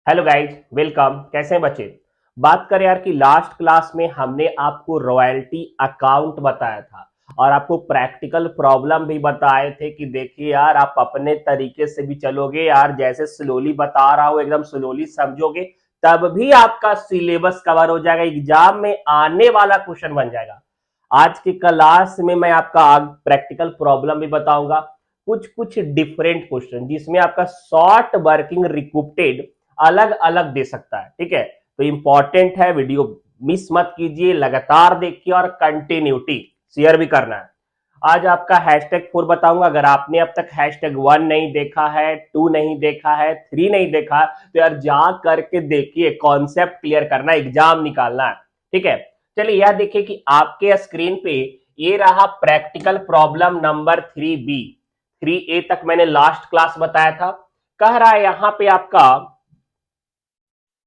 Hello guys, welcome. कैसे हैं बच्चे? बात करें यार कि लास्ट क्लास में हमने आपको रॉयल्टी अकाउंट बताया था और आपको प्रैक्टिकल प्रॉब्लम भी बताए थे कि देखिए यार, आप अपने तरीके से भी चलोगे यार, जैसे स्लोली बता रहा हूं एकदम स्लोली समझोगे तब भी आपका सिलेबस कवर हो जाएगा, एग्जाम में आने वाला क्वेश्चन बन जाएगा। आज की क्लास में मैं आपका प्रैक्टिकल प्रॉब्लम भी बताऊंगा, कुछ कुछ डिफरेंट क्वेश्चन जिसमें आपका शॉर्ट वर्किंग रिकूप्टेड अलग अलग दे सकता है। ठीक है, तो इंपॉर्टेंट है, वीडियो मिस मत कीजिए, लगातार देखिए और कंटिन्यूटी शेयर भी करना है। आज आपका हैशटैग 4 बताऊंगा। अगर आपने अब तक हैशटैग 1 नहीं देखा है, 2 नहीं देखा है, 3 नहीं देखा, तो यार जा करके देखिए, कॉन्सेप्ट क्लियर करना, एग्जाम निकालना है। ठीक है, चलिए यह देखिए कि आपके स्क्रीन पे ये रहा practical problem number 3B। 3A तक मैंने लास्ट क्लास बताया था। कह रहा है यहां पे आपका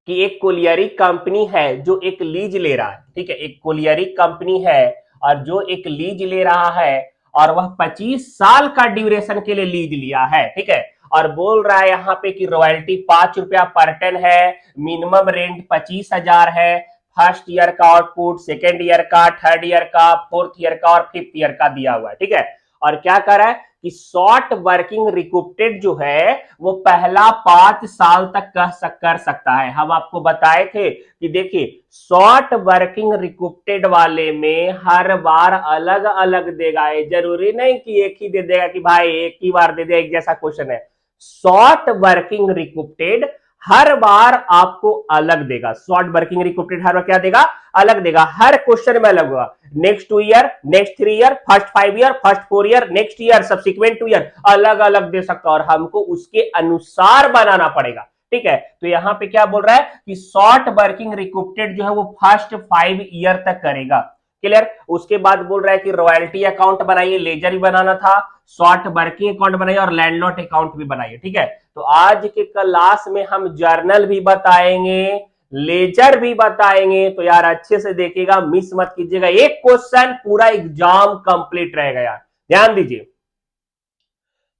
कि एक कोलियरी कंपनी है जो एक लीज ले रहा है। ठीक है, एक कोलियरी कंपनी है और जो एक लीज ले रहा है और वह 25 साल का ड्यूरेशन के लिए लीज लिया है। ठीक है, और बोल रहा है यहाँ पे कि रॉयल्टी 5 रुपया पर टन है, मिनिमम रेंट 25,000 है, फर्स्ट ईयर का आउटपुट, सेकेंड ईयर का, थर्ड ईयर का, फोर्थ ईयर का और फिफ्थ ईयर का दिया हुआ है। ठीक है, और क्या कर रहा है कि शॉर्ट वर्किंग रिकूप्टेड जो है वो पहला 5 साल तक कर सकता है। हम आपको बताए थे कि देखिए, शॉर्ट वर्किंग रिकूप्टेड वाले में हर बार अलग अलग देगा, ये जरूरी नहीं कि एक ही दे देगा कि भाई एक ही बार दे दे, एक जैसा क्वेश्चन है। शॉर्ट वर्किंग रिकूप्टेड हर बार आपको अलग देगा। शॉर्ट वर्किंग रिकूप्टेड हर बार क्या देगा? अलग देगा, हर क्वेश्चन में अलग होगा। Next 2 year, next 3 year, first 5 year, first 4 year, next year, subsequent 2 year, अलग अलग दे सकता है और हमको उसके अनुसार बनाना पड़ेगा। ठीक है, तो यहां पे क्या बोल रहा है कि शॉर्ट वर्किंग रिकूप्टेड जो है वो फर्स्ट 5 ईयर तक करेगा। क्लियर? उसके बाद बोल रहा है कि रॉयल्टी अकाउंट बनाइए, लेजर भी बनाना था, शॉर्ट वर्किंग अकाउंट बनाइए और लैंडलॉर्ड अकाउंट भी बनाइए। ठीक है, तो आज के क्लास में हम जर्नल भी बताएंगे, लेजर भी बताएंगे, तो यार अच्छे से देखिएगा, मिस मत कीजिएगा, एक क्वेश्चन पूरा एग्जाम कंप्लीट रहेगा यार, ध्यान दीजिए।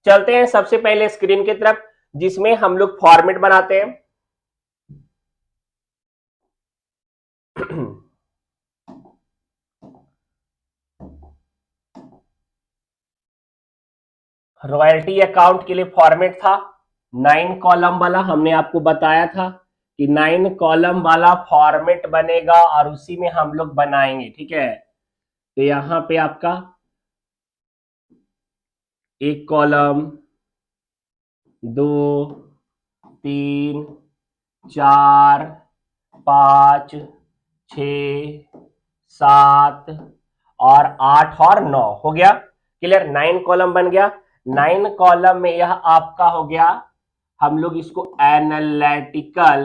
चलते हैं सबसे पहले स्क्रीन की तरफ जिसमें हम लोग फॉर्मेट बनाते हैं। रॉयल्टी अकाउंट के लिए फॉर्मेट था 9 कॉलम वाला, हमने आपको बताया था कि 9 कॉलम वाला फॉर्मेट बनेगा और उसी में हम लोग बनाएंगे। ठीक है, तो यहां पे आपका 1 कॉलम, 2, 3, 4, 5, 6, 7 और 8 और 9 हो गया। क्लियर? 9 कॉलम बन गया। 9 कॉलम में यह आपका हो गया, हम लोग इसको एनालिटिकल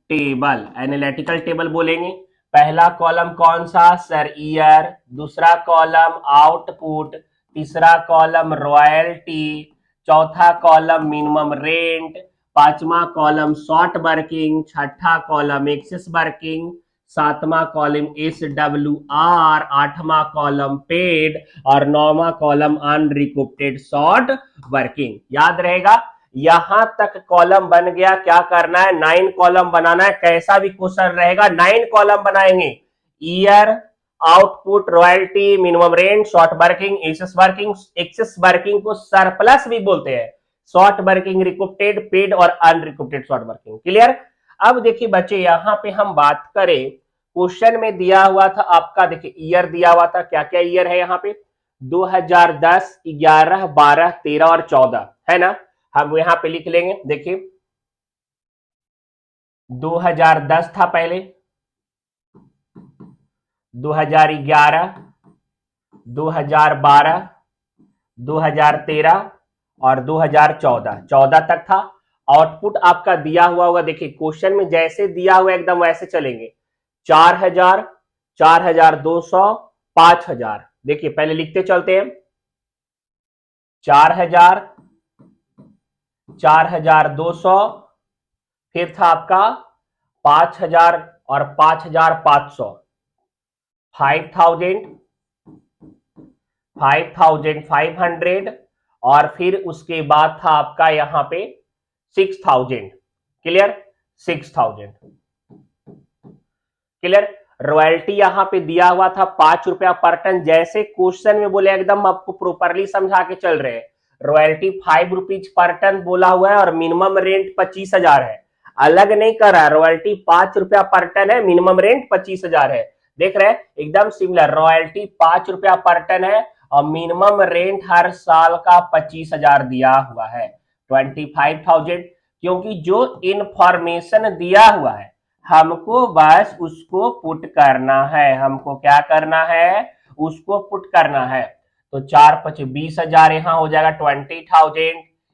टेबल, एनालिटिकल टेबल बोलेंगे। पहला कॉलम कौन सा सर? ईयर। दूसरा कॉलम आउटपुट, तीसरा कॉलम रॉयल्टी, चौथा कॉलम मिनिमम रेंट, पांचवा कॉलम शॉर्ट वर्किंग, छठा कॉलम एक्सेस वर्किंग, सातवां कॉलम SWR, आठवां कॉलम पेड और नौवां कॉलम अनरिकूप्टेड शॉर्ट वर्किंग। याद रहेगा, यहां तक कॉलम बन गया। क्या करना है? 9 कॉलम बनाना है, कैसा भी क्वेश्चन रहेगा 9 कॉलम बनाएंगे। Year, output, royalty, minimum rent, short working, excess working. Excess working को सरप्लस भी बोलते हैं, शॉर्ट वर्किंग रिकूप्टेड, पेड और अनरिकूप्टेड शॉर्ट वर्किंग। क्लियर? अब देखिए बच्चे, यहां पे हम बात करें, क्वेश्चन में दिया हुआ था आपका, देखिए ईयर दिया हुआ था, क्या क्या ईयर है यहाँ पे? 2010, 11, 12, 13 और 14 है ना। हम यहां पे लिख लेंगे, देखिए 2010 था पहले, 2011, 2012, 2013 और 2014, 14 तक था। आउटपुट आपका दिया हुआ होगा, देखिए क्वेश्चन में जैसे दिया हुआ एकदम वैसे चलेंगे। 4000, 4200, 5000। देखिए पहले लिखते चलते हैं। 4000, 4200, फिर था आपका 5000 और 5500, 5000, 5500 और फिर उसके बाद था आपका यहां पे 6000। क्लियर? 6000। क्लियर? रॉयल्टी यहां पे दिया हुआ था 5 रुपया पर टन, जैसे क्वेश्चन में बोले एकदम आपको प्रॉपरली समझा के चल रहे हैं। रॉयल्टी 5 रुपीज पर टन बोला हुआ है और मिनिमम रेंट 25,000 है। अलग नहीं कर रहा है, रॉयल्टी 5 रुपया पर टन है, मिनिमम रेंट 25,000 है। देख रहे हैं एकदम सिमिलर, रॉयल्टी 5 रुपया पर टन है और मिनिमम रेंट हर साल का 25,000 दिया हुआ है, 25,000। क्योंकि जो इंफॉर्मेशन दिया हुआ है हमको बस उसको पुट करना है, हमको क्या करना है, उसको पुट करना है। तो 4 5 20,000, यहां हो जाएगा 20,000,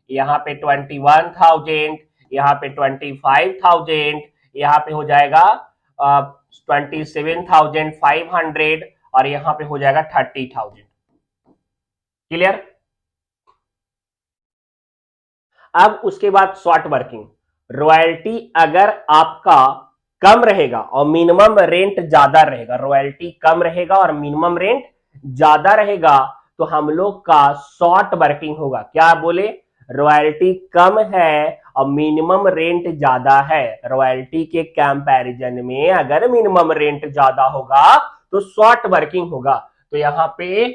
यहाँ पे 21,000, यहाँ पे 25,000, यहाँ पे हो जाएगा 27,500 और यहाँ पे हो जाएगा 30,000। क्लियर? अब उसके बाद शॉर्ट वर्किंग। रॉयल्टी अगर आपका कम रहेगा और मिनिमम रेंट ज्यादा रहेगा, रॉयल्टी कम रहेगा और मिनिमम रेंट ज्यादा रहेगा, तो हम लोग का शॉर्ट वर्किंग होगा। क्या बोले? रॉयल्टी कम है और मिनिमम रेंट ज्यादा है, रॉयल्टी के कंपैरिजन में अगर मिनिमम रेंट ज्यादा होगा तो शॉर्ट वर्किंग होगा। तो यहां पे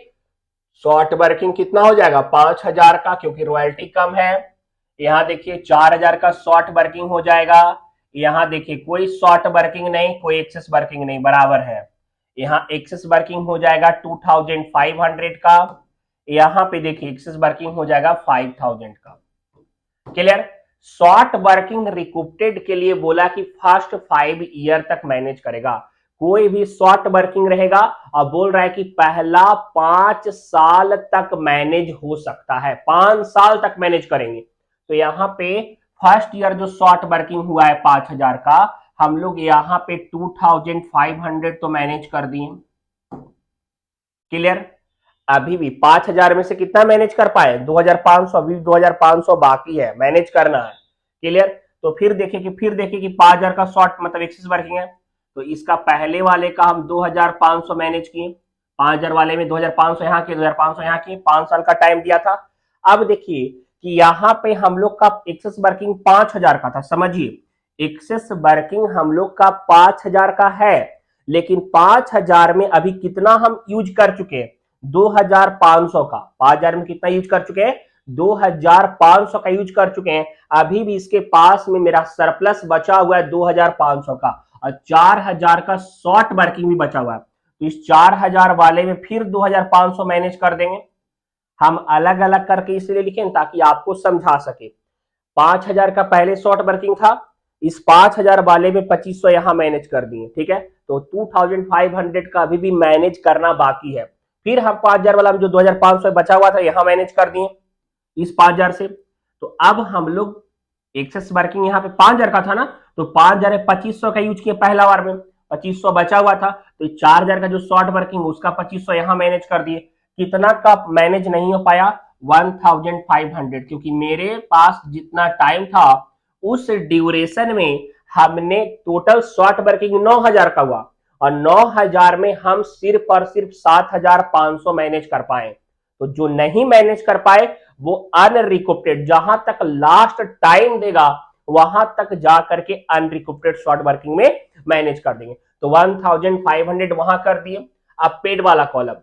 शॉर्ट वर्किंग कितना हो जाएगा? 5,000 का, क्योंकि रॉयल्टी कम है। यहां देखिए 4,000 का शॉर्ट वर्किंग हो जाएगा। यहां देखिए कोई शॉर्ट वर्किंग नहीं, कोई एक्सेस वर्किंग नहीं, बराबर है। यहां एक्सेस वर्किंग हो जाएगा 2,500 का, यहां पे देखिए एक्सेस वर्किंग हो जाएगा 5,000 का। क्लियर? शॉर्ट वर्किंग रिकूप्टेड के लिए बोला कि फर्स्ट 5 ईयर तक मैनेज करेगा। कोई भी शॉर्ट वर्किंग रहेगा और बोल रहा है कि पहला 5 साल तक मैनेज हो सकता है, 5 साल तक मैनेज करेंगे। तो यहां पे फर्स्ट ईयर जो शॉर्ट वर्किंग हुआ है 5,000 का, हम लोग यहां पे 2,500 तो मैनेज कर दिए। क्लियर? अभी भी 5,000 में से कितना मैनेज कर पाए? 2,500, अभी 2,500 बाकी है, मैनेज करना है। क्लियर? तो फिर देखिए कि 5,000 का शॉर्ट मतलब एक्सेस वर्किंग है, तो इसका पहले वाले का हम 2,500 मैनेज किए, 5,000 वाले में 2,500 यहाँ किए, 2,500 यहाँ किए, 5 साल का टाइम दिया था। अब देखिए कि यहाँ पे हम लोग का एक्सेस वर्किंग 5,000 का था, समझिए एक्सेस वर्किंग हम लोग का 5,000 का है, लेकिन 5,000 में अभी कितना हम यूज कर चुके हैं? 2,500 का। 5,000 में कितना यूज कर चुके हैं? 2,500 का यूज कर चुके हैं। अभी भी इसके पास में मेरा सरप्लस बचा हुआ है 2,500 का और 4,000 का शॉर्ट वर्किंग भी बचा हुआ है। तो इस 4,000 वाले में फिर 2,500 मैनेज कर देंगे। हम अलग अलग करके इसलिए लिखें ताकि आपको समझा सके। 5,000 का पहले शॉर्ट वर्किंग था, इस 5,000 वाले में 2,500 यहां मैनेज कर दिए, ठीक है। तो 2,500 का अभी भी मैनेज करना बाकी है। फिर हम 5,000 वाला जो 2,500 बचा हुआ था यहां मैनेज कर दिए इस 5,000 से। तो अब हम लोग एक्सेस वर्किंग यहाँ पे 5,000 का था ना, तो 5,000 में 2,500 का यूज किया पहला बार में, 2,500 बचा हुआ था, तो 4,000 का जो शॉर्ट वर्किंग उसका 2,500 यहां मैनेज कर दिए। कितना का मैनेज नहीं हो पाया? 1,500, क्योंकि मेरे पास जितना टाइम था उस ड्यूरेशन में हमने टोटल शॉर्ट वर्किंग 9,000 का हुआ और 9,000 में हम सिर्फ और सिर्फ 7,500 मैनेज कर पाए। तो जो नहीं मैनेज कर पाए वो अनरिकॉप्टेड, जहां तक लास्ट टाइम देगा वहां तक जाकर के अनरिकॉप्टेड शॉर्ट वर्किंग में मैनेज कर देंगे। तो 1,500 वहां कर दिए। अब पेड वाला कॉलम,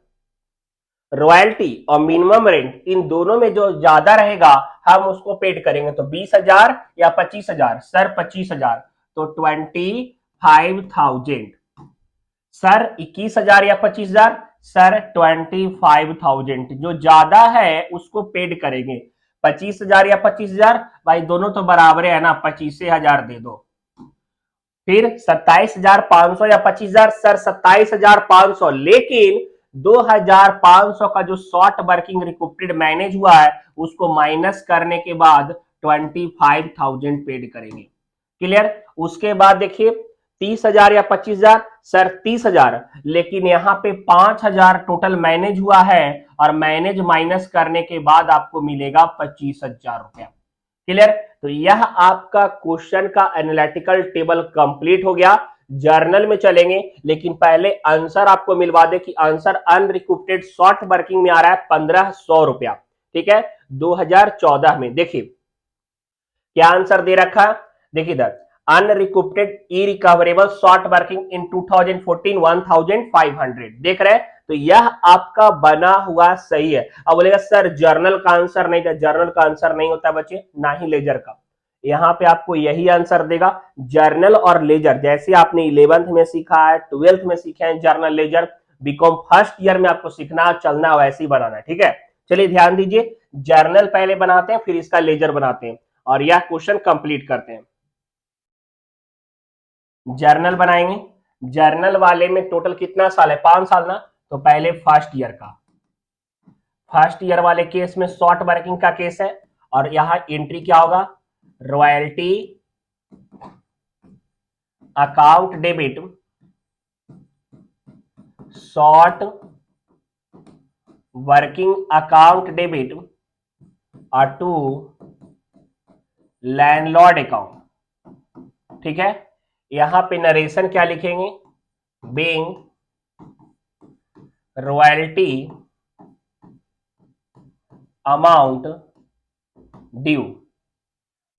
रॉयल्टी और मिनिमम रेंट इन दोनों में जो ज्यादा रहेगा हम उसको पेड करेंगे। तो 20,000 या 25,000? सर 25,000, तो 25,000। सर 21,000 या 25,000? सर 25,000। जो ज्यादा है उसको पेड करेंगे। 25,000 या 25,000? भाई दोनों तो बराबर है ना, 25,000 दे दो। फिर 27,500 या 25,000? सर 27,500, लेकिन 2,500 का जो शॉर्ट वर्किंग रिकॉप्टेड मैनेज हुआ है उसको माइनस करने के बाद 25,000 पेड करेंगे। क्लियर? उसके बाद देखिए 30,000 या 25,000? सर 30,000, लेकिन यहाँ पे 5,000 टोटल मैनेज हुआ है और मैनेज माइनस करने के बाद आपको मिलेगा 25,000 रुपया। क्लियर? तो यह आपका क्वेश्चन का एनालिटिकल टेबल कंप्लीट हो गया। जर्नल में चलेंगे, लेकिन पहले आंसर आपको मिलवा दे कि आंसर अनरिकॉप्टेड शॉर्ट वर्किंग में आ रहा है 1,500 रुपया, ठीक है, 2014 में। देखिए क्या आंसर दे रखा है, देखिए इधर अनरिकूप्टेड इरिकवरेबल शॉर्ट वर्किंग इन 2014 1500 देख रहे हैं। तो यह आपका बना हुआ सही है। अब बोलेगा सर जर्नल का आंसर नहीं था, जर्नल का आंसर नहीं होता बच्चे, ना ही लेजर का। यहां पे आपको यही आंसर देगा। जर्नल और लेजर जैसे आपने 11th में सीखा है, 12th में सीखे हैं journal ledger, B Com first year में आपको सीखना चलना वैसे ही बनाना है, ठीक है। चलिए ध्यान दीजिए, जर्नल पहले बनाते हैं फिर इसका लेजर बनाते हैं और यह क्वेश्चन कंप्लीट करते हैं। जर्नल बनाएंगे, जर्नल वाले में टोटल कितना साल है, 5 साल ना, तो पहले फर्स्ट ईयर का, फर्स्ट ईयर वाले केस में शॉर्ट वर्किंग का केस है और यहां एंट्री क्या होगा, royalty account debit short working account debit और टू लैंडलॉर्ड अकाउंट, ठीक है। यहां पे नरेशन क्या लिखेंगे, being royalty amount due.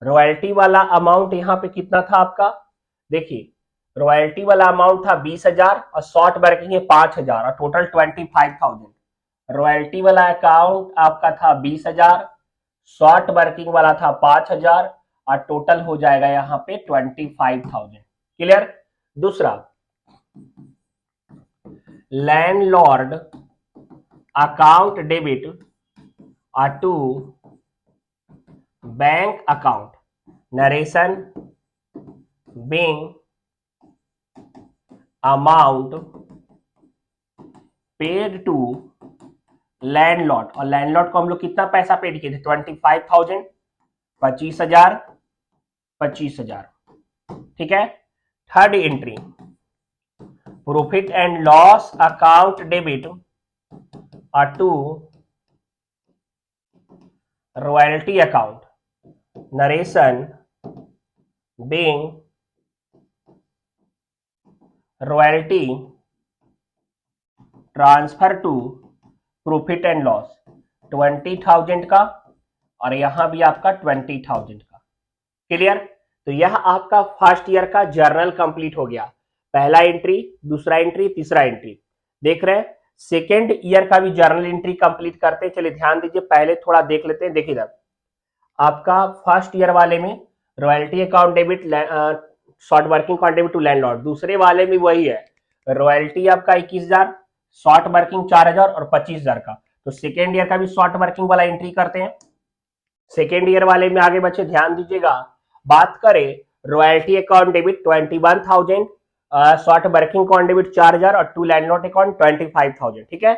Royalty वाला अमाउंट यहां पे कितना था आपका, देखिए रॉयल्टी वाला अमाउंट था 20,000 और शॉर्ट वर्किंग है 5,000 और टोटल 25,000। रॉयल्टी वाला अकाउंट आपका था 20,000, शॉर्ट वर्किंग वाला था 5,000 और टोटल हो जाएगा यहाँ पे 25,000। क्लियर। दूसरा, लैंडलॉर्ड अकाउंट डेबिट और to bank account, narration being amount paid to landlord, और लैंडलॉर्ड को हम लोग कितना पैसा पेड किए थे, 25,000, 25,000, 25,000, ठीक है। Third entry, profit and loss account debit और to royalty account, narration being royalty transfer to profit and loss 20,000 का और यहां भी आपका 20,000 का। क्लियर। तो यह आपका फर्स्ट ईयर का जर्नल कंप्लीट हो गया, पहला एंट्री, दूसरा एंट्री, तीसरा एंट्री। देख रहे हैं, सेकेंड ईयर का भी जर्नल एंट्री कंप्लीट करते हैं। चलिए ध्यान दीजिए, पहले थोड़ा देख लेते हैं। देखिए इधर आपका फर्स्ट ईयर वाले में royalty account debit short working account debit to landlord, दूसरे वाले में वही है, रॉयल्टी आपका 21,000, शॉर्ट वर्किंग 4,000 और 25,000 का। तो सेकेंड ईयर का भी शॉर्ट वर्किंग वाला एंट्री करते हैं। सेकेंड ईयर वाले में आगे बच्चे ध्यान दीजिएगा, बात करें royalty account debit 21,000, short working account debit 4,000 और टू लैंडलॉर्ड अकाउंट 25,000, ठीक है।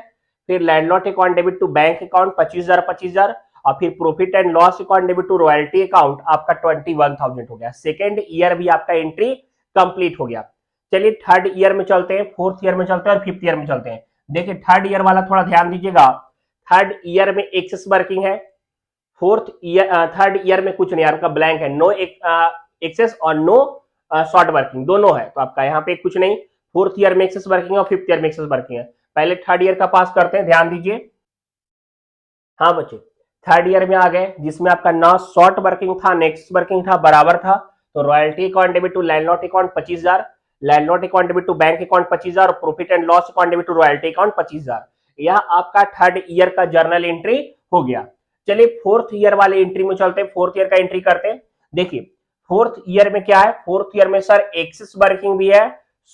फिर landlord account debit to bank account 25,000 25,000 और फिर profit and loss account debit to royalty account आपका 21,000 हो गया। सेकेंड ईयर भी आपका एंट्री कंप्लीट हो गया। चलिए थर्ड ईयर में चलते हैं, फोर्थ ईयर में चलते हैं और फिफ्थ ईयर में चलते हैं। देखिए थर्ड ईयर वाला थोड़ा ध्यान दीजिएगा, थर्ड ईयर में एक्सेस वर्किंग है, फोर्थ ईयर थर्ड ईयर में कुछ नहीं, आपका ब्लैंक है, नो एक्सेस और नो शॉर्ट वर्किंग दोनों है, तो आपका यहाँ पे कुछ नहीं। फोर्थ ईयर में एक्सेस वर्किंग है और फिफ्थ ईयर में एक्सेस वर्किंग है। पहले थर्ड ईयर का पास करते हैं, ध्यान दीजिए। हाँ बच्चे, थर्ड ईयर में आ गए जिसमें आपका ना शॉर्ट वर्किंग था ना एक्सेस वर्किंग था, बराबर था। तो royalty account debit to landlord account 25,000, landlord account debit to bank account 25,000 और profit and loss account debit to royalty account 25,000। यह आपका थर्ड ईयर का जर्नल एंट्री हो गया। चलिए फोर्थ ईयर वाले एंट्री में चलते हैं, फोर्थ ईयर का एंट्री करते हैं। देखिए फोर्थ ईयर में क्या है, फोर्थ ईयर में सर एक्सेस वर्किंग भी है,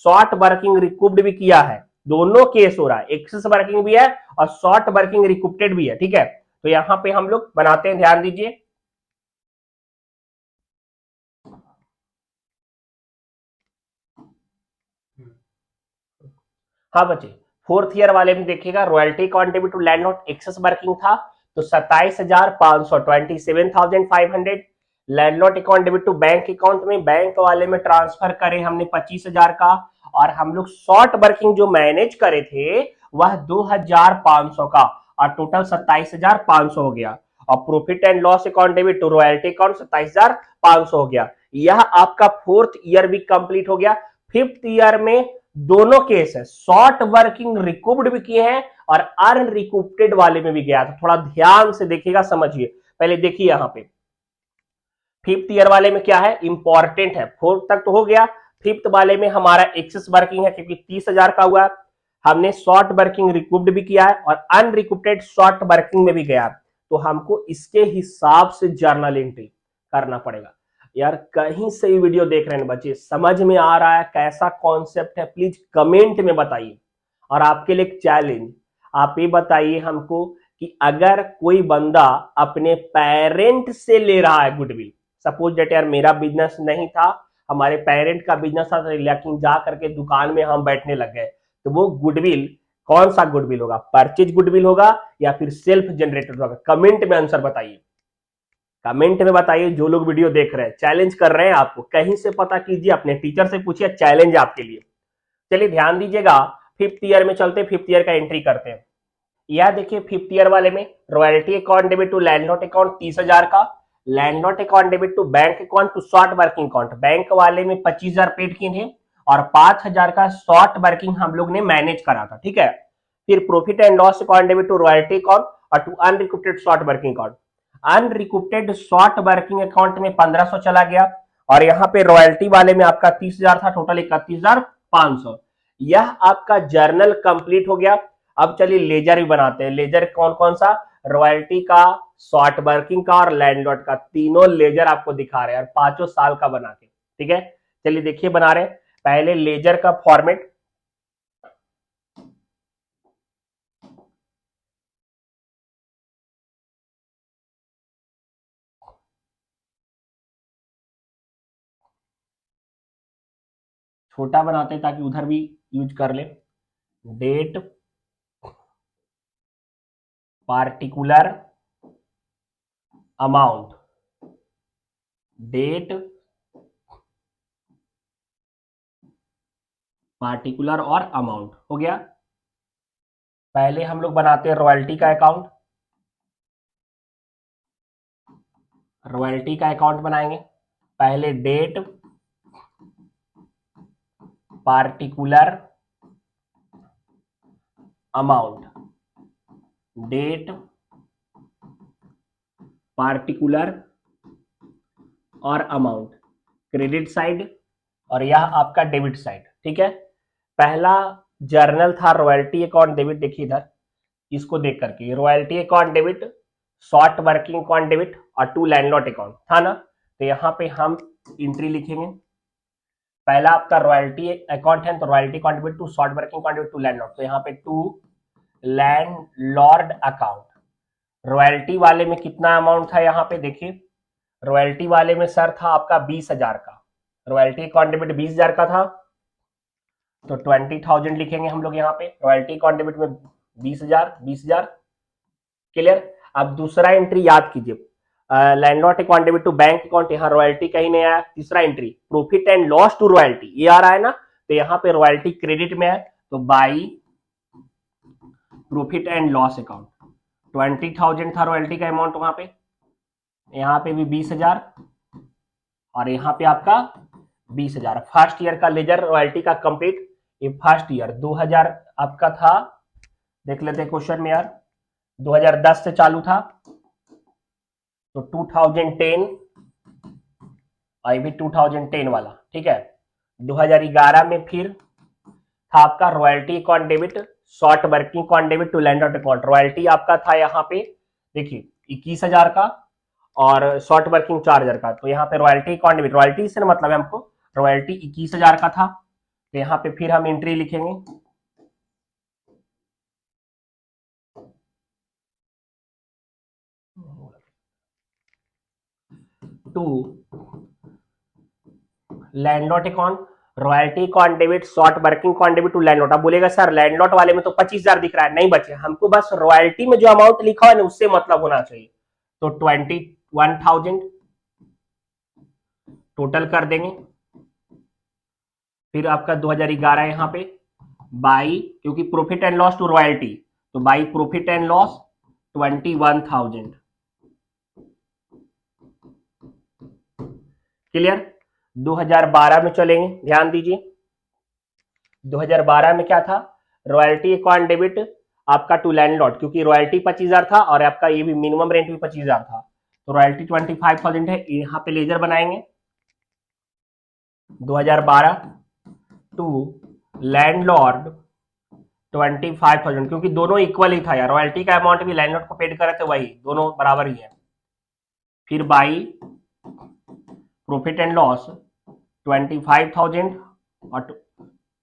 शॉर्ट वर्किंग रिकूप्ड भी किया है, दोनों केस हो रहा है, एक्सेस वर्किंग भी है और शॉर्ट वर्किंग रिकूप्टेड भी है, ठीक है। तो यहां पे हम लोग बनाते हैं, ध्यान दीजिए। हाँ बच्चे, फोर्थ ईयर वाले में देखिएगा royalty account debit to landlord excess working था तो 27,500 27,500। Landlord account debit to bank account में बैंक वाले में ट्रांसफर करे हमने 25,000 का और हम लोग शॉर्ट वर्किंग जो मैनेज करे थे वह 2,500 का और टोटल 27,500 हो गया। और profit and loss account debit to royalty account 27,500 हो गया। यह आपका फोर्थ ईयर भी कंप्लीट हो गया। फिफ्थ ईयर में दोनों केस है, शॉर्ट वर्किंग रिकूप्ड भी किए हैं और अनरिकूप्टेड वाले में भी गया। तो थोड़ा ध्यान से देखिएगा, समझिए। पहले देखिए यहां पे फिफ्थ ईयर वाले में क्या है, इंपॉर्टेंट है, फोर्थ तक तो हो गया, फिफ्थ वाले में हमारा एक्सेस वर्किंग है क्योंकि 30,000 का हुआ, हमने शॉर्ट वर्किंग रिकूप्ड भी किया है और अनरिकूप्टेड शॉर्ट वर्किंग में भी गया, तो हमको इसके हिसाब से जर्नल एंट्री करना पड़ेगा। यार कहीं से भी वीडियो देख रहे हैं बच्चे, समझ में आ रहा है कैसा कॉन्सेप्ट है, प्लीज कमेंट में बताइए। और आपके लिए एक चैलेंज, आप ये बताइए हमको कि अगर कोई बंदा अपने पेरेंट से ले रहा है गुडविल, सपोज डेट यार मेरा बिजनेस नहीं था, हमारे पेरेंट का बिजनेस था, लेकिन जा करके दुकान में हम बैठने लग गए, तो वो गुडविल कौन सा गुडविल होगा, परचेज गुडविल होगा या फिर सेल्फ जनरेटेड होगा? कमेंट में आंसर बताइए, कमेंट में बताइए। जो लोग वीडियो देख रहे हैं, चैलेंज कर रहे हैं आपको, कहीं से पता कीजिए, अपने टीचर से पूछिए, चैलेंज है आपके लिए। चलिए ध्यान दीजिएगा, फिफ्थ ईयर में चलते, फिफ्थ ईयर का एंट्री करते हैं। यह देखिए फिफ्थ ईयर वाले में royalty account debit to landlord account 30,000 का, landlord account debit to bank account to short working account, bank वाले में 25,000 पेड किए थे और 5,000 का शॉर्ट वर्किंग हम लोग ने मैनेज करा था, ठीक है। फिर profit and loss account debit to royalty account और to unrecouped short working account, unrecouped short working account में 1500 चला गया और यहाँ पे रॉयल्टी वाले में आपका 30,000 था, टोटल 31,500। यह आपका जर्नल कंप्लीट हो गया। अब चलिए लेजर भी बनाते हैं। लेजर कौन कौन सा, रॉयल्टी का, शॉर्ट वर्किंग का और लैंडलॉर्ड का, तीनों लेजर आपको दिखा रहे हैं और 5 साल का बना के, ठीक है। चलिए देखिए बना रहे हैं, पहले लेजर का फॉर्मेट, छोटा बनाते हैं ताकि उधर भी यूज कर ले। Date, particular amount, date, particular और अमाउंट हो गया। पहले हम लोग बनाते हैं रॉयल्टी का अकाउंट, रॉयल्टी का अकाउंट बनाएंगे। पहले date, particular amount, date, particular और अमाउंट, क्रेडिट साइड और यह आपका डेबिट साइड, ठीक है। पहला जर्नल था रॉयल्टी अकाउंट डेबिट, देखिए इधर इसको देख करके, royalty account debit, short working account debit और टू लैंडलॉर्ड अकाउंट था ना, तो यहाँ पे हम एंट्री लिखेंगे। पहला आपका रॉयल्टी अकाउंट है तो royalty account debit to short working account debit to landlord, तो यहाँ पे टू लैंडलॉर्ड अकाउंट। रॉयल्टी वाले में कितना अमाउंट था, यहाँ पे देखिए रॉयल्टी वाले में सर था आपका 20,000 का, रॉयल्टी अकाउंट डेबिट 20,000 का था, तो 20,000 लिखेंगे हम लोग यहाँ पे, रॉयल्टी अकाउंट डेबिट में 20,000 20,000, क्लियर। अब दूसरा एंट्री याद कीजिए, landlord account debit to bank account, यहाँ रॉयल्टी कहीं नहीं आया। तीसरा entry profit and loss to royalty, ये आ रहा है ना, तो यहाँ पे रॉयल्टी क्रेडिट में है, तो by profit and loss account, 20,000 था रॉयल्टी का अमाउंट वहां पे, यहाँ पे भी 20,000 और यहाँ पे आपका 20,000। फर्स्ट ईयर का लेजर रॉयल्टी का कंप्लीट, ये फर्स्ट ईयर 2000 आपका था, देख लेते हैं क्वेश्चन में यार, 2010 से चालू था तो 2010 और ये भी 2010 वाला, ठीक है। 2011 में फिर था आपका royalty account debit, short working account debit to landlord account, royalty आपका था यहाँ पे देखिए 21,000 का और शॉर्ट वर्किंग 4,000 का, तो यहाँ पे रॉयल्टी अकाउंट डेबिट, रॉयल्टी से मतलब है हमको, रॉयल्टी 21,000 का था, तो यहाँ पे फिर हम एंट्री लिखेंगे to landlord account, royalty account debit, short working account debit to landlord. अब बोलेगा सर लैंडलॉर्ड वाले में तो 25,000 दिख रहा है, नहीं बचे, हमको बस रॉयल्टी में जो अमाउंट लिखा है ना उससे मतलब होना चाहिए, तो 21,000 टोटल कर देंगे। फिर आपका 2011 यहाँ पे बाई, क्योंकि profit and loss to royalty, तो by profit and loss 21,000, clear. 2012 में चलेंगे, ध्यान दीजिए 2012 में क्या था, रॉयल्टी अकाउंट डेबिट आपका टू लैंडलॉर्ड, क्योंकि रॉयल्टी 25,000 था और आपका ये भी मिनिमम रेंट भी 25,000 था, तो रॉयल्टी 25,000 है, यहाँ पे लेजर बनाएंगे 2012 टू लैंडलॉर्ड 25,000, क्योंकि दोनों इक्वल ही था यार, रॉयल्टी का अमाउंट भी लैंडलॉर्ड को पेड करे थे वही, दोनों बराबर ही है। फिर बाई प्रॉफिट एंड लॉस 25,000 और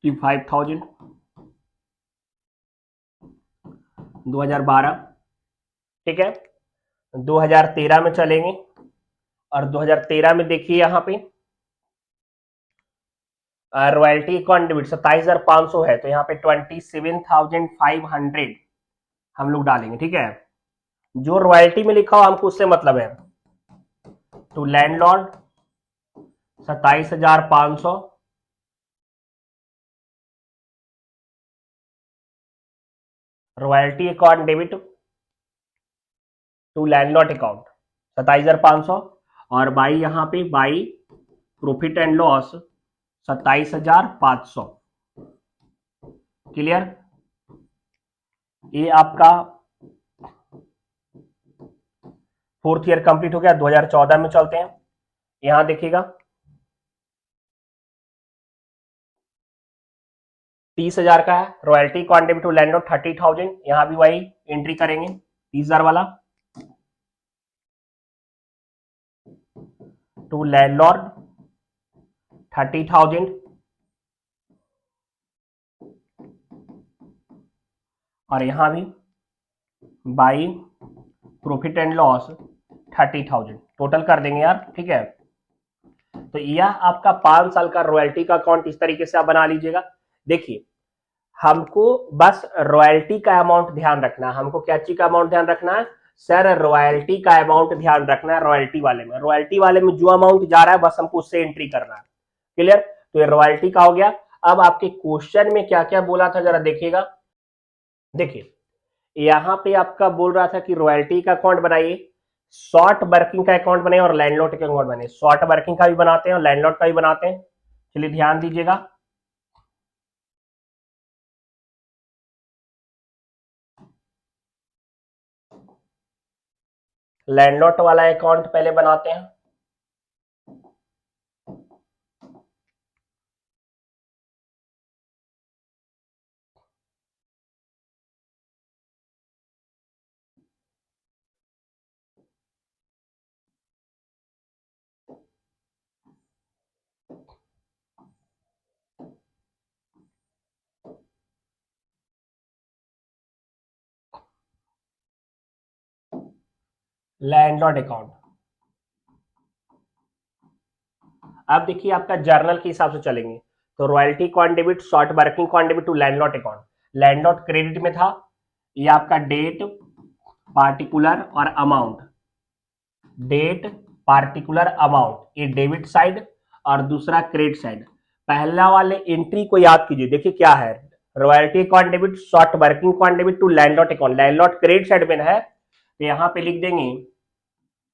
25,000 2012, ठीक है। 2013 में चलेंगे और 2013 में देखिए यहाँ पे रॉयल्टी अकाउंट डेबिट 27,500 है, तो यहाँ पे 27,500 हम लोग डालेंगे, ठीक है। जो रॉयल्टी में लिखा हो हमको उससे मतलब है, तो landlord 27,500 royalty account debit to landlord account 27,500 और बाई यहाँ पे by profit and loss 27,500। Clear? ये आपका फोर्थ ईयर कंप्लीट हो गया। 2014 में चलते हैं, यहां देखिएगा 30,000 का है, रॉयल्टी कॉन्ट्रीब्यूट टू लैंडलॉर्ड 30,000, यहां भी वही एंट्री करेंगे 30,000 वाला टू लैंडलॉर्ड 30,000 और यहां भी by profit and loss 30,000 total कर देंगे यार, ठीक है। तो यह आपका 5 साल का रॉयल्टी का अकाउंट इस तरीके से आप बना लीजिएगा। देखिए हमको बस रॉयल्टी का अमाउंट ध्यान रखना है, हमको क्या चीज का अमाउंट ध्यान रखना है सर, रॉयल्टी का अमाउंट ध्यान रखना है। रॉयल्टी वाले में जो अमाउंट जा रहा है बस हमको उससे एंट्री करना है। क्लियर? तो ये रॉयल्टी का हो गया। अब आपके क्वेश्चन में क्या क्या बोला था जरा देखिएगा। देखिए यहां पे आपका बोल रहा था कि रॉयल्टी का अकाउंट बनाइए, शॉर्ट वर्किंग का अकाउंट बनाइए और लैंडलॉर्ड का अकाउंट बनाइए। शॉर्ट वर्किंग का भी बनाते हैं और लैंडलॉर्ड का भी बनाते हैं। चलिए ध्यान दीजिएगा। लैंडलॉर्ड वाला अकाउंट पहले बनाते हैं। लैंडलॉर्ड अकाउंट, अब देखिए आपका जर्नल के हिसाब से चलेंगे तो royalty account debit, short working account debit to landlord account. Landlord credit में था, ये आपका डेट पार्टिकुलर और अमाउंट, डेट पार्टिकुलर अमाउंट ये डेबिट साइड और दूसरा क्रेडिट साइड। पहला वाले एंट्री को याद कीजिए, देखिए क्या है, royalty account debit, short working account debit to landlord account. Landlord credit side में है तो यहां पे लिख देंगे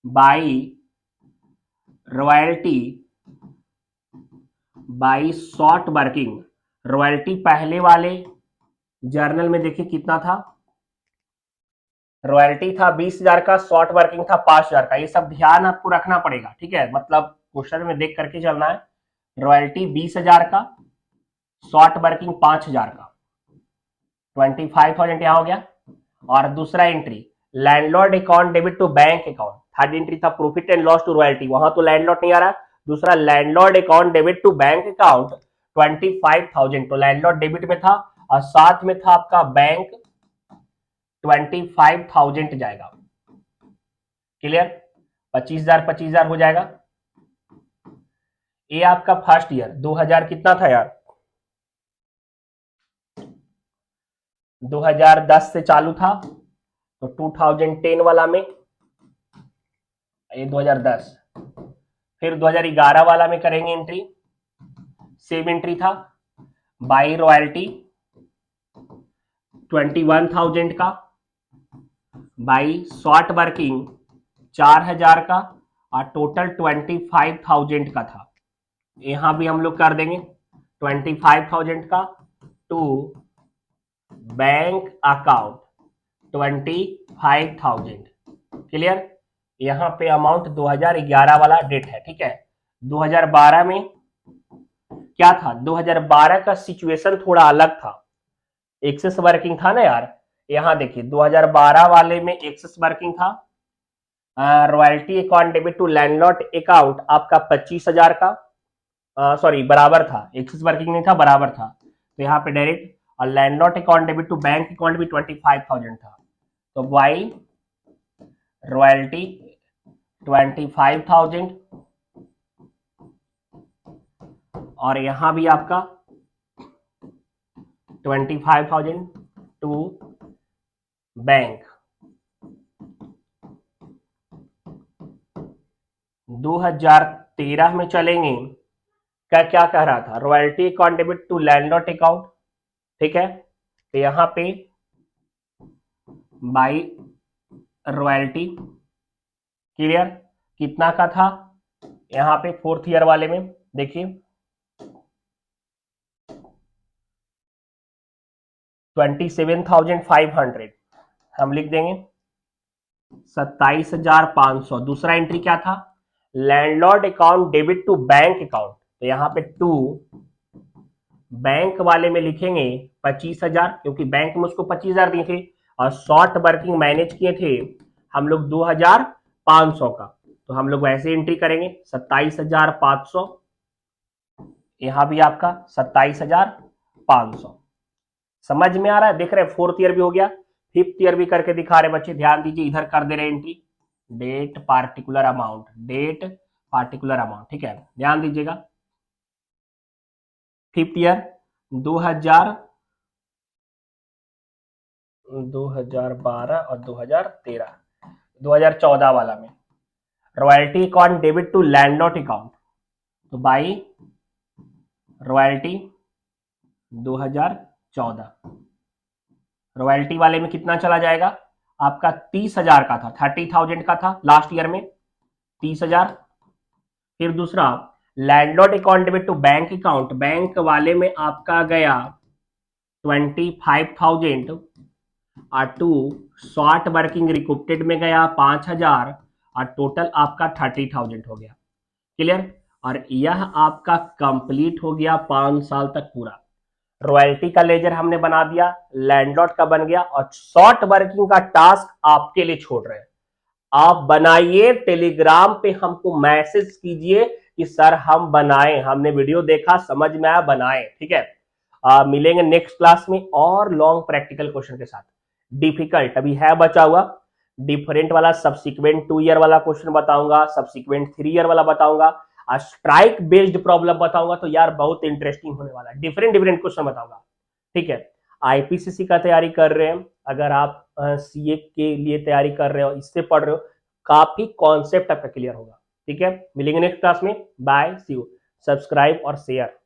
by royalty by short working. Royalty पहले वाले जर्नल में देखिए कितना था, रॉयल्टी था 20,000 का, शॉर्ट वर्किंग था 5,000 का। ये सब ध्यान आपको रखना पड़ेगा, ठीक है, मतलब क्वेश्चन में देख करके चलना है। रॉयल्टी 20,000 का, शॉर्ट वर्किंग 5,000 का, 25,000 यहां हो गया। और दूसरा entry landlord account debit to bank account. Third entry था profit and loss to royalty, वहां तो लैंडलॉर्ड नहीं आ रहा। दूसरा landlord account debit to bank account 25,000, तो लैंडलॉर्ड डेबिट में था और साथ में था आपका बैंक 25,000 जाएगा। क्लियर? 25,000 25,000 हो जाएगा। ये आपका फर्स्ट ईयर 2000 कितना था यार, 2010 से चालू था तो 2010 वाला में ये 2010, फिर 2011 वाला में करेंगे एंट्री, सेम एंट्री था बाई रॉयल्टी 21,000 का, बाई शॉर्ट वर्किंग 4,000 का और टोटल 25,000 का था। यहां भी हम लोग कर देंगे 25,000 का टू बैंक अकाउंट 25,000। क्लियर? यहाँ पे अमाउंट 2011 वाला डेट है, ठीक है। 2012 में क्या था, 2012 का सिचुएशन थोड़ा अलग था, एक्सेस वर्किंग था ना यार। यहाँ देखिए 2012 वाले में एक्सेस वर्किंग था, royalty account debit to landlord account आपका 25,000 का, सॉरी बराबर था, एक्सेस वर्किंग नहीं था, बराबर था। तो यहाँ पे डायरेक्ट, और landlord account debit to bank account भी 25,000 था। तो वाई रॉयल्टी 25,000, और यहां भी आपका 25,000 टू बैंक। 2013 में चलेंगे, क्या क्या कह रहा था, royalty account debit to landlord account, ठीक है। तो यहां पे बाई रॉयल्टी क्लियर कितना का था, यहां पे फोर्थ ईयर वाले में देखिए 27,500 हम लिख देंगे, 27,500। दूसरा एंट्री क्या था, landlord account debit to bank account, तो यहां पे टू बैंक वाले में लिखेंगे 25,000, क्योंकि बैंक में उसको 25,000 दिए थे, और शॉर्ट वर्किंग मैनेज किए थे हम लोग 2,500 का, तो हम लोग वैसे एंट्री करेंगे 27,500, यहां भी आपका 27,500। समझ में आ रहा है, देख रहे हैं, फोर्थ ईयर भी हो गया, फिफ्थ ईयर भी करके दिखा रहे बच्चे, ध्यान दीजिए, इधर कर दे रहे entry, date particular amount, date particular amount, ठीक है, ध्यान दीजिएगा। फिफ्थ ईयर 2012 और 2013, 2014 वाला में royalty account debit to landlord account, तो बाई रॉयल्टी 2014, रॉयल्टी वाले में कितना चला जाएगा आपका, 30,000 का था, 30,000 का था लास्ट ईयर में, 30,000। फिर दूसरा landlord account debit to bank account, bank वाले में आपका गया 25,000, और टू शॉर्ट वर्किंग रिक्रूटेड में गया 5,000, और टोटल आपका 30,000 हो गया, क्लियर। और यह आपका कंप्लीट हो गया 5 साल तक पूरा। रॉयल्टी का लेजर हमने बना दिया, लैंडलॉर्ड का बन गया, और शॉर्ट वर्किंग का टास्क आपके लिए छोड़ रहे हैं, आप बनाइए, टेलीग्राम पे हमको मैसेज कीजिए कि सर हम बनाए, हमने वीडियो देखा, समझ में आया, बनाए, ठीक है। मिलेंगे नेक्स्ट क्लास में और लॉन्ग प्रैक्टिकल क्वेश्चन के साथ। डिफिकल्ट अभी है बचा हुआ, डिफरेंट वाला सब्सिक्वेंट 2 ईयर वाला क्वेश्चन बताऊंगा, सब्सिक्वेंट 3 ईयर वाला बताऊंगा, स्ट्राइक बेस्ड प्रॉब्लम बताऊंगा, तो यार बहुत इंटरेस्टिंग होने वाला है, डिफरेंट डिफरेंट क्वेश्चन बताऊंगा, ठीक है। आईपीसीसी का तैयारी कर रहे हैं, अगर आप सीए के लिए तैयारी कर रहे हो, इससे पढ़ रहे हो, काफी कॉन्सेप्ट आपका क्लियर होगा, ठीक है। मिलेंगे नेक्स्ट क्लास में, बाय, सी यू, सब्सक्राइब और शेयर।